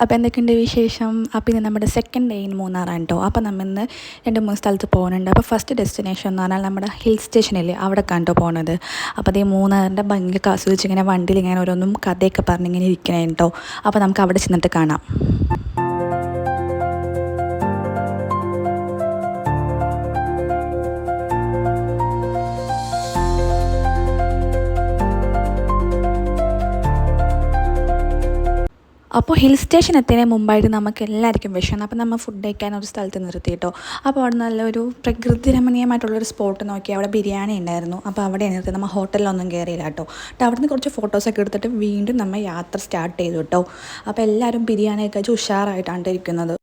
അപ്പോൾ എന്തൊക്കെയുണ്ട് വിശേഷം? അപ്പോൾ ഇന്ന് നമ്മുടെ സെക്കൻഡ് ഡേ ഇൻ മൂന്നാറാണ് കേട്ടോ. അപ്പോൾ നമ്മൾ ഇന്ന് 2-3 സ്ഥലത്ത് പോകുന്നുണ്ട്. അപ്പോൾ ഫസ്റ്റ് ഡെസ്റ്റിനേഷൻ എന്ന് പറഞ്ഞാൽ നമ്മുടെ ഹിൽ സ്റ്റേഷനില്ലേ അവിടെക്കാണ് കേട്ടോ പോകുന്നത്. അപ്പോൾ അതേ മൂന്നാറിൻ്റെ ഭംഗിയൊക്കെ ആസ്വദിച്ച് ഇങ്ങനെ വണ്ടിയിൽ ഇങ്ങനെ ഓരോന്നും കഥയൊക്കെ പറഞ്ഞിങ്ങനെ ഇരിക്കണേ കേട്ടോ. അപ്പോൾ നമുക്ക് അവിടെ ചെന്നിട്ട് കാണാം. അപ്പോൾ ഹിൽ സ്റ്റേഷൻ എത്തുന്നതിന് മുമ്പായിട്ട് നമുക്ക് എല്ലാവർക്കും വിഷമാണ്. അപ്പോൾ നമ്മൾ ഫുഡ് കഴിക്കാൻ ഒരു സ്ഥലത്ത് നിർത്തി കേട്ടോ. അപ്പോൾ അവിടെ നല്ലൊരു പ്രകൃതി രമണീയമായിട്ടുള്ളൊരു സ്പോട്ട് നോക്കി അവിടെ ബിരിയാണി ഉണ്ടായിരുന്നു. അപ്പോൾ അവിടെ നിർത്തി നമ്മൾ ഹോട്ടലിലൊന്നും കയറിയില്ല കേട്ടോ. അവിടെ നിന്ന് കുറച്ച് ഫോട്ടോസൊക്കെ എടുത്തിട്ട് വീണ്ടും നമ്മൾ യാത്ര സ്റ്റാർട്ട് ചെയ്തു കേട്ടോ. അപ്പോൾ എല്ലാവരും ബിരിയാണിയൊക്കെ കഴിച്ച് ഉഷാറായിട്ടാണ് ഇരിക്കുന്നത്.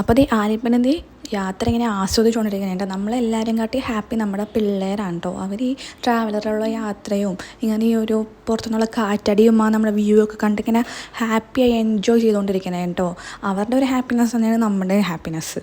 അപ്പോൾ ഈ ആലിപ്പനത് യാത്ര ഇങ്ങനെ ആസ്വദിച്ചുകൊണ്ടിരിക്കുന്നുണ്ട്. നമ്മളെല്ലാവരും കാട്ടി ഹാപ്പി നമ്മുടെ പിള്ളേരാണ് കേട്ടോ. അവർ ഈ ട്രാവലറുള്ള യാത്രയും ഇങ്ങനെ ഈ ഒരു പുറത്തുനിന്നുള്ള കാറ്റടിയും നമ്മുടെ വ്യൂ ഒക്കെ കണ്ടിങ്ങനെ ഹാപ്പിയായി എൻജോയ് ചെയ്തുകൊണ്ടിരിക്കുന്നത് കേട്ടോ. അവരുടെ ഒരു ഹാപ്പിനെസ് തന്നെയാണ് നമ്മുടെ ഹാപ്പിനെസ്.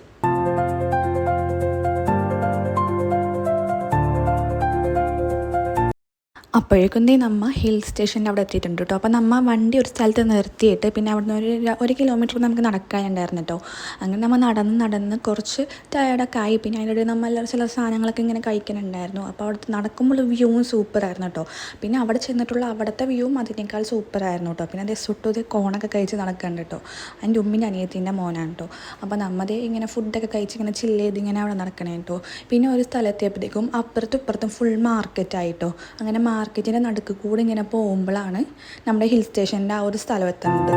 അപ്പോഴേക്കും നമ്മൾ ഹിൽ സ്റ്റേഷൻ്റെ അവിടെ എത്തിയിട്ടുണ്ട് കേട്ടോ. അപ്പോൾ നമ്മൾ വണ്ടി ഒരു സ്ഥലത്ത് നിർത്തിയിട്ട് പിന്നെ അവിടെ നിന്ന് ഒരു കിലോമീറ്റർ നമുക്ക് നടക്കാനുണ്ടായിരുന്നു കേട്ടോ. അങ്ങനെ നമ്മൾ നടന്ന് കുറച്ച് ടയർഡൊക്കെ ആയി. പിന്നെ അതിൻ്റെ ഇടയിൽ നമ്മൾ ചില സാധനങ്ങളൊക്കെ ഇങ്ങനെ കഴിക്കുന്നുണ്ടായിരുന്നു. അപ്പോൾ അവിടുത്തെ നടക്കുമ്പോൾ വ്യൂവും സൂപ്പറായിരുന്നു കേട്ടോ. പിന്നെ അവിടെ ചെന്നിട്ടുള്ള അവിടുത്തെ വ്യൂവും അതിനേക്കാൾ സൂപ്പറായിരുന്നു കേട്ടോ. പിന്നെ അതേ സുട്ടു കോണൊക്കെ കഴിച്ച് നടക്കുന്നുണ്ട് കേട്ടോ. എൻ്റെ ഉമ്മിൻ്റെ അനിയത്തിൻ്റെ മോനാണ് കേട്ടോ. അപ്പോൾ നമ്മതേ ഇങ്ങനെ ഫുഡൊക്കെ കഴിച്ച് ഇങ്ങനെ ചില്ല് ചെയ്ത് ഇങ്ങനെ അവിടെ നടക്കണേ കേട്ടോ. പിന്നെ ഒരു സ്ഥലത്തെപ്പോഴത്തേക്കും അപ്പുറത്തും ഇപ്പുറത്തും ഫുൾ മാർക്കറ്റായിട്ടോ. അങ്ങനെ മാർക്കറ്റിൻ്റെ നടുക്ക് കൂടെ ഇങ്ങനെ പോകുമ്പോഴാണ് നമ്മുടെ ഹിൽ സ്റ്റേഷൻ്റെ ആ ഒരു സ്ഥലം എത്തുന്നത്.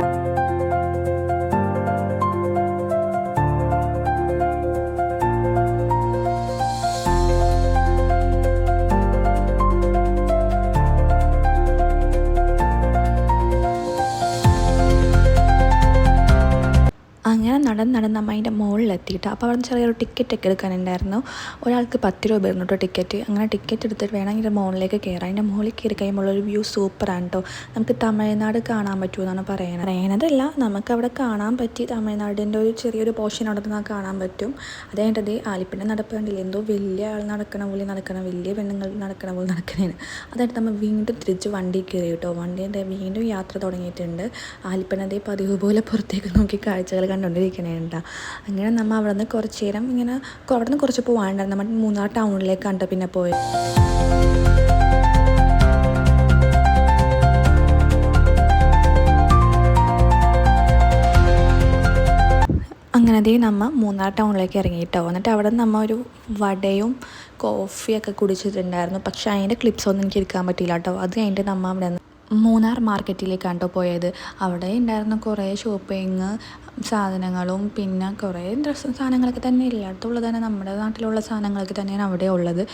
അങ്ങനെ നടന്ന് നമ്മൾ അതിൻ്റെ മുകളിലെത്തിയിട്ട് അപ്പോൾ അവിടെ ചെറിയൊരു ടിക്കറ്റൊക്കെ എടുക്കാനുണ്ടായിരുന്നു. ഒരാൾക്ക് 10 രൂപ ആയിരുന്നു കേട്ടോ ടിക്കറ്റ്. അങ്ങനെ ടിക്കറ്റ് എടുത്തിട്ട് വേണമെങ്കിൽ മുകളിലേക്ക് കയറാം. അതിൻ്റെ മുകളിൽ കയറി കഴിയുമ്പോഴൊരു വ്യൂ സൂപ്പറാണ് കേട്ടോ. നമുക്ക് തമിഴ്നാട് കാണാൻ പറ്റുമെന്നാണ് പറയണതല്ല, നമുക്കവിടെ കാണാൻ പറ്റി. തമിഴ്നാടിൻ്റെ ഒരു ചെറിയൊരു പോർഷൻ അവിടെ നിന്ന് കാണാൻ പറ്റും. അതേണ്ടത് ആലിപ്പിൻ്റെ നടപ്പ് കണ്ടില്ല, എന്തോ വലിയ ആൾ നടക്കണ വലിയ പെണ്ണുങ്ങൾ നടക്കണ പോലെ നടക്കണേന്. അതായിട്ട് നമ്മൾ വീണ്ടും തിരിച്ച് വണ്ടി കയറി കേട്ടോ. വണ്ടീൻ്റെ വീണ്ടും യാത്ര തുടങ്ങിയിട്ടുണ്ട്. ആലിപ്പനതേ പതിവ് പോലെ പുറത്തേക്ക് നോക്കി കാഴ്ചകൾ കണ്ടുകൊണ്ടിരിക്കണേണ്ട. അങ്ങനെ നമ്മൾ അവിടെ നിന്ന് കുറച്ച് നേരം ഇങ്ങനെ അവിടെ നിന്ന് കുറച്ച് പോകാനുണ്ടായിരുന്നു. നമ്മൾ മൂന്നാർ ടൗണിലേക്കാണ് പിന്നെ പോയത്. അങ്ങനെ അതേ നമ്മൾ മൂന്നാർ ടൗണിലേക്ക് ഇറങ്ങിയിട്ടോ. എന്നിട്ട് അവിടെ നിന്ന് നമ്മൾ ഒരു വടയും കോഫിയൊക്കെ കുടിച്ചിട്ടുണ്ടായിരുന്നു. പക്ഷേ അതിൻ്റെ ക്ലിപ്സ് ഒന്നും എനിക്ക് എടുക്കാൻ പറ്റിയില്ല കേട്ടോ. അത് കഴിഞ്ഞിട്ട് നമ്മൾ അവിടെ നിന്ന് മൂന്നാർ മാർക്കറ്റിലേക്കാണ് കേട്ടോ പോയത്. അവിടെ ഉണ്ടായിരുന്ന കുറേ ഷോപ്പിങ് സാധനങ്ങളും പിന്നെ കുറേ ഡ്രസ്സും സാധനങ്ങളൊക്കെ തന്നെ എല്ലായിടത്തുള്ളത് തന്നെ നമ്മുടെ നാട്ടിലുള്ള സാധനങ്ങളൊക്കെ തന്നെയാണ് അവിടെ ഉള്ളത്.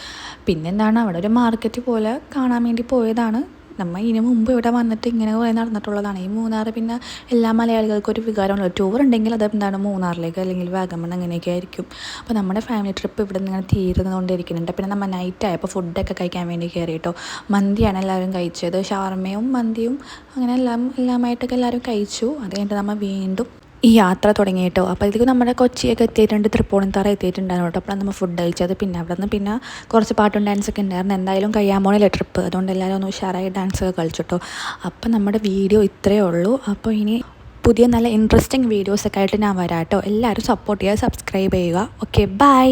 പിന്നെന്താണ് അവിടെ ഒരു മാർക്കറ്റ് പോലെ കാണാൻ വേണ്ടി പോയതാണ്. നമ്മൾ ഇതിന് മുമ്പ് ഇവിടെ വന്നിട്ട് ഇങ്ങനെ കുറേ നടന്നിട്ടുള്ളതാണ്. ഈ മൂന്നാർ പിന്നെ എല്ലാ മലയാളികൾക്കും ഒരു വികാരമുള്ള ടൂർ ഉണ്ടെങ്കിൽ അത് എന്താണ് മൂന്നാറിലേക്ക് അല്ലെങ്കിൽ വാഗമൺ അങ്ങനെയൊക്കെ ആയിരിക്കും. അപ്പോൾ നമ്മുടെ ഫാമിലി ട്രിപ്പ് ഇവിടെ നിന്ന് ഇങ്ങനെ തീർന്നുകൊണ്ടിരിക്കുന്നുണ്ട്. പിന്നെ നമ്മൾ നൈറ്റായപ്പോൾ ഫുഡൊക്കെ കഴിക്കാൻ വേണ്ടി കയറി കേട്ടോ. മന്തിയാണ് എല്ലാവരും കഴിച്ചത്. ഷവർമയും മന്തിയും അങ്ങനെ എല്ലാമായിട്ടൊക്കെ എല്ലാവരും കഴിച്ചു. അത് കഴിഞ്ഞിട്ട് നമ്മൾ വീണ്ടും ഈ യാത്ര തുടങ്ങി കേട്ടോ. അപ്പോൾ ഇതിലേക്ക് നമ്മുടെ കൊച്ചിയൊക്കെ എത്തിയിട്ടുണ്ട്, തൃപ്പൂണിത്തറ എത്തിയിട്ടുണ്ടായിരുന്നു കേട്ടോ. അപ്പോഴാണ് നമ്മൾ ഫുഡ് കഴിച്ചത്. പിന്നെ അവിടെ നിന്ന് പിന്നെ കുറച്ച് പാട്ടും ഡാൻസൊക്കെ ഉണ്ടായിരുന്നു. എന്തായാലും കഴിയാൻ പോണില്ല ട്രിപ്പ്, അതുകൊണ്ട് എല്ലാവരും ഒന്ന് ഉഷാറായി ഡാൻസൊക്കെ കളിച്ചിട്ടോ. അപ്പോൾ നമ്മുടെ വീഡിയോ ഇത്രയേ ഉള്ളൂ. അപ്പോൾ ഇനി പുതിയ നല്ല ഇൻട്രസ്റ്റിംഗ് വീഡിയോസൊക്കെ ആയിട്ട് ഞാൻ വരാം കേട്ടോ. എല്ലാവരും സപ്പോർട്ട് ചെയ്യുക, സബ്സ്ക്രൈബ് ചെയ്യുക. Okay, by.